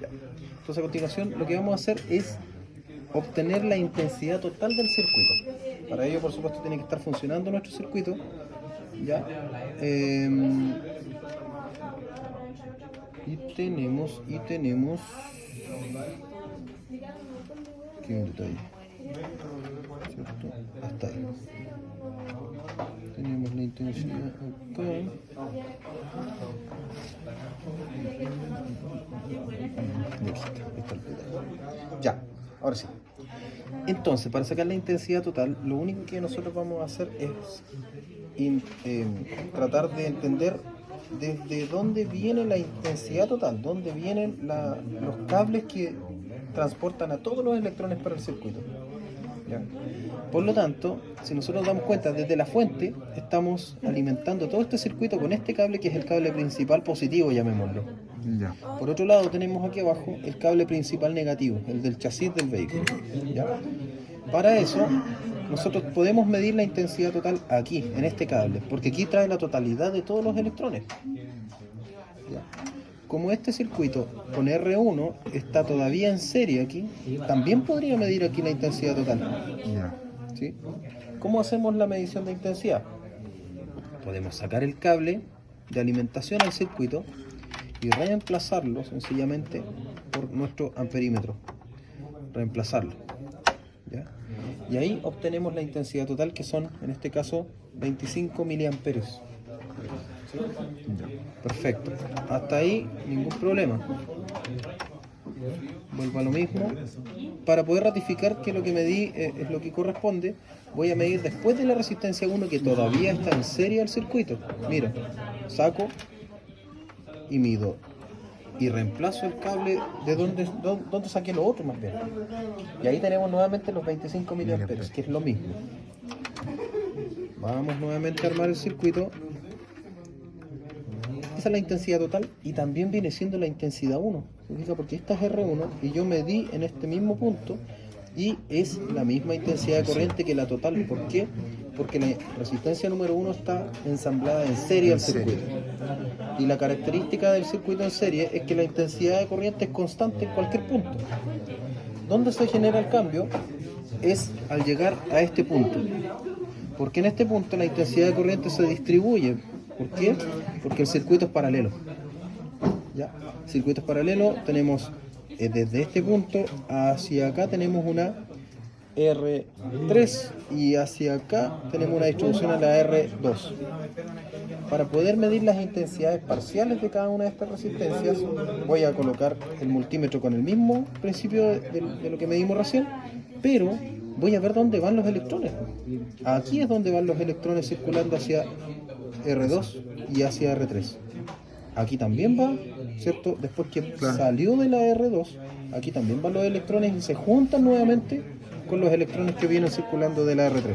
Ya. Entonces a continuación lo que vamos a hacer es obtener la intensidad total del circuito. Para ello, por supuesto, tiene que estar funcionando nuestro circuito. ¿Ya? Y tenemos... Aquí un detalle, ¿cierto? Hasta ahí. Tenemos la intensidad acá. Ahí está el detalle. Ya, ahora sí. Entonces, para sacar la intensidad total, lo único que nosotros vamos a hacer es tratar de entender desde dónde viene la intensidad total, dónde vienen los cables que transportan a todos los electrones para el circuito. ¿Ya? Por lo tanto, si nosotros nos damos cuenta, desde la fuente estamos alimentando todo este circuito con este cable que es el cable principal positivo, llamémoslo. Ya. Por otro lado tenemos aquí abajo el cable principal negativo, el del chasis del vehículo. ¿Ya? Para eso, nosotros podemos medir la intensidad total aquí, en este cable, porque aquí trae la totalidad de todos los electrones. ¿Ya? Como este circuito con R1 está todavía en serie aquí, también podría medir aquí la intensidad total. Ya. ¿Sí? ¿Cómo hacemos la medición de intensidad? Podemos sacar el cable de alimentación al circuito y reemplazarlo sencillamente por nuestro amperímetro. Reemplazarlo. ¿Ya? Y ahí obtenemos la intensidad total, que son, en este caso, 25 miliamperios. ¿Sí? Perfecto. Hasta ahí ningún problema. Vuelvo a lo mismo. Para poder ratificar que lo que medí es lo que corresponde, voy a medir después de la resistencia 1, que todavía está en serie al circuito. Mira, saco y mido. Y reemplazo el cable de donde saqué lo otro, más bien. Y ahí tenemos nuevamente los 25 miliamperios, que es lo mismo. Vamos nuevamente a armar el circuito. Esa es la intensidad total y también viene siendo la intensidad 1. ¿Significa? Porque esta es R1 y yo medí en este mismo punto y es la misma intensidad de corriente que la total. ¿Por qué? Porque la resistencia número 1 está ensamblada en serie al circuito. Y la característica del circuito en serie es que la intensidad de corriente es constante en cualquier punto. ¿Dónde se genera el cambio? Es al llegar a este punto. Porque en este punto la intensidad de corriente se distribuye. ¿Por qué? Porque el circuito es paralelo. ¿Ya? El circuito es paralelo, tenemos desde este punto hacia acá tenemos una R3 y hacia acá tenemos una distribución a la R2. Para poder medir las intensidades parciales de cada una de estas resistencias, voy a colocar el multímetro con el mismo principio de lo que medimos recién, pero voy a ver dónde van los electrones. Aquí es donde van los electrones circulando hacia R2 y hacia R3. Aquí también va, ¿cierto? Después que salió de la R2, aquí también van los electrones y se juntan nuevamente con los electrones que vienen circulando de la R3.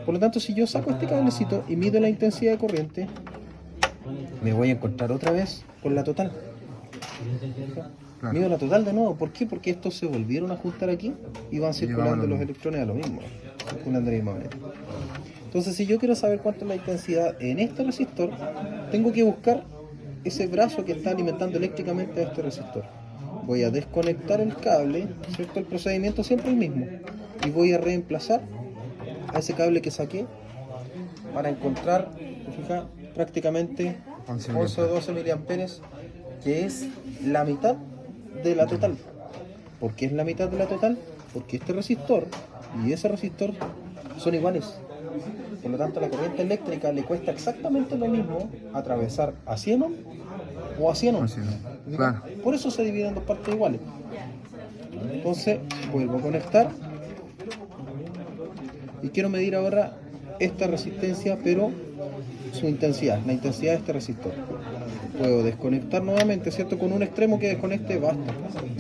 Por lo tanto, si yo saco este cablecito y mido la intensidad de corriente, me voy a encontrar otra vez con la total. Mido la total de nuevo. ¿Por qué? Porque estos se volvieron a juntar aquí y van circulando los electrones a lo mismo, circulando de la misma manera. Entonces, si yo quiero saber cuánto es la intensidad en este resistor, tengo que buscar ese brazo que está alimentando eléctricamente a este resistor. Voy a desconectar el cable, ¿cierto? El procedimiento siempre es el mismo. Y voy a reemplazar a ese cable que saqué para encontrar, fija, prácticamente 11 o 12 miliamperes, que es la mitad de la total. ¿Por qué es la mitad de la total? Porque este resistor y ese resistor son iguales. Por lo tanto, a la corriente eléctrica le cuesta exactamente lo mismo atravesar a 100 ohm o a 100 ohm. Claro. Por eso se dividen en dos partes iguales. Entonces, vuelvo a conectar y quiero medir ahora esta resistencia, pero su intensidad, la intensidad de este resistor. Puedo desconectar nuevamente, ¿cierto? Con un extremo que desconecte basta.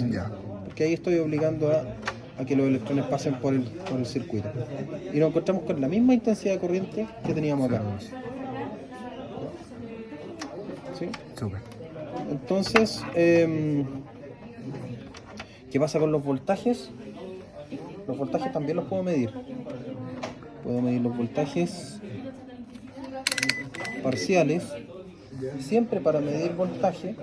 Ya. Porque ahí estoy obligando a que los electrones pasen por el circuito. Y nos encontramos con la misma intensidad de corriente que teníamos acá. ¿Sí? Super. Entonces, ¿qué pasa con los voltajes? Los voltajes también los puedo medir. Puedo medir los voltajes parciales siempre para medir voltaje,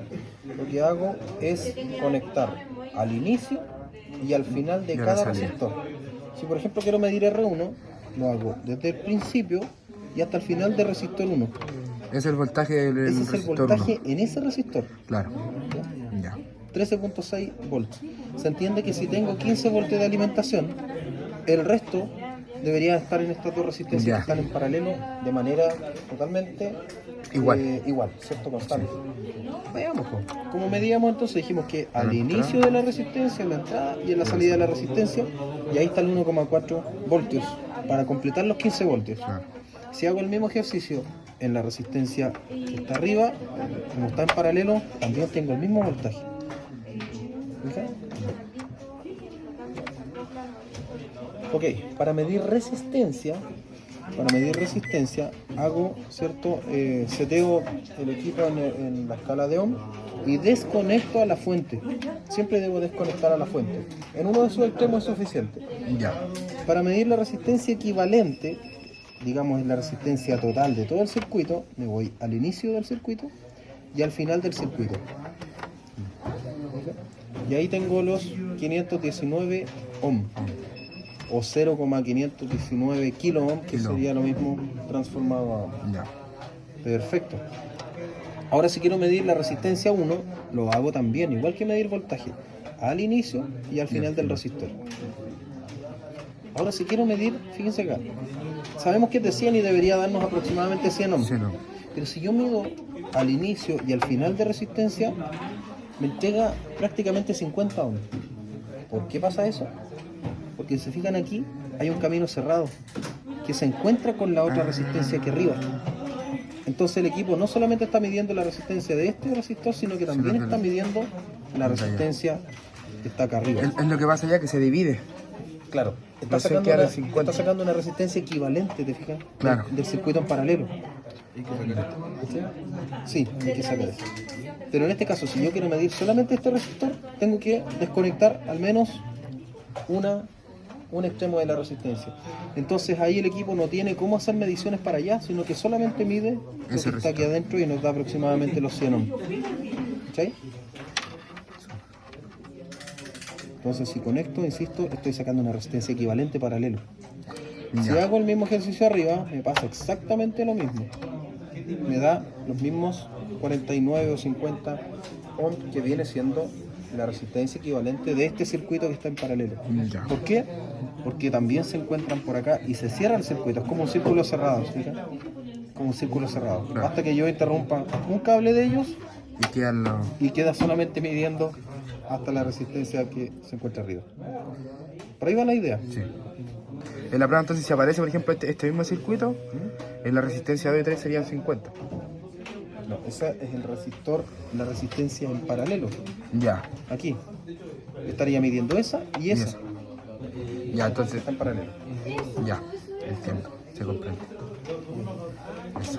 lo que hago es conectar al inicio y al final de Y a la cada salida. resistor. Si por ejemplo quiero medir R1, lo hago desde el principio y hasta el final de resistor 1. Es el voltaje del Ese es el resistor voltaje 1. en ese resistor. Claro. Ya. 13.6 volts. Se entiende que si tengo 15 voltios de alimentación, el resto debería estar en estas dos resistencias Ya. que están en paralelo de manera totalmente igual, ¿cierto? Constante. Veamos, pues. Como medíamos entonces, dijimos que al inicio de la resistencia, en la entrada y en la salida de la resistencia, y ahí está el 1,4 voltios para completar los 15 voltios. Claro. Si hago el mismo ejercicio en la resistencia que está arriba, como está en paralelo, también tengo el mismo voltaje. ¿Ok? Ok, para medir resistencia, hago, ¿cierto? Seteo el equipo en la escala de ohm y desconecto a la fuente. Siempre debo desconectar a la fuente. En uno de sus extremos es suficiente. Ya. Para medir la resistencia equivalente, digamos la resistencia total de todo el circuito, me voy al inicio del circuito y al final del circuito. ¿Ok? Y ahí tengo los 519 ohm o 0,519 kilo ohm, que sería lo mismo transformado a ohm. Ya. Perfecto. Ahora si quiero medir la resistencia 1, lo hago también, igual que medir voltaje, al inicio y al final del resistor. Ahora si quiero medir, fíjense acá, sabemos que es de 100 y debería darnos aproximadamente 100 ohms. Sí, no. Pero si yo mido al inicio y al final de resistencia, me entrega prácticamente 50 ohms. ¿Por qué pasa eso? Porque si se fijan aquí, hay un camino cerrado que se encuentra con la otra resistencia aquí arriba. Entonces el equipo no solamente está midiendo la resistencia de este resistor, sino que también está midiendo la resistencia que está acá arriba. Es lo que pasa ya que se divide. Claro, está Entonces sacando, queda una, de 50. está sacando una resistencia equivalente, ¿te fijas? Claro. Del circuito en paralelo. Sí, hay que sacar eso. Pero en este caso, si yo quiero medir solamente este resistor, tengo que desconectar al menos un extremo de la resistencia. Entonces ahí el equipo no tiene cómo hacer mediciones para allá, sino que solamente mide lo que Ese está aquí resistor. adentro y nos da aproximadamente los 100 ohms. ¿Cachai? Entonces si conecto, insisto, estoy sacando una resistencia equivalente paralelo. Si Ya. hago el mismo ejercicio arriba, me pasa exactamente lo mismo. Me da los mismos 49 o 50 ohms que viene siendo la resistencia equivalente de este circuito que está en paralelo. Ya. ¿Por qué? Porque también se encuentran por acá y se cierra el circuito. Es como un círculo cerrado, ¿sí? Como un círculo cerrado. Claro. Hasta que yo interrumpa un cable de ellos Y quedan los... y queda solamente midiendo hasta la resistencia que se encuentra arriba. Por ahí va la idea. Sí. En la prueba entonces si aparece por ejemplo este mismo circuito, en la resistencia de 3 serían 50. No, esa es el resistor, la resistencia en paralelo. Ya. Aquí. Estaría midiendo esa y esa. Eso. Ya, entonces, Está en paralelo. ya, entiendo, se comprende. Eso.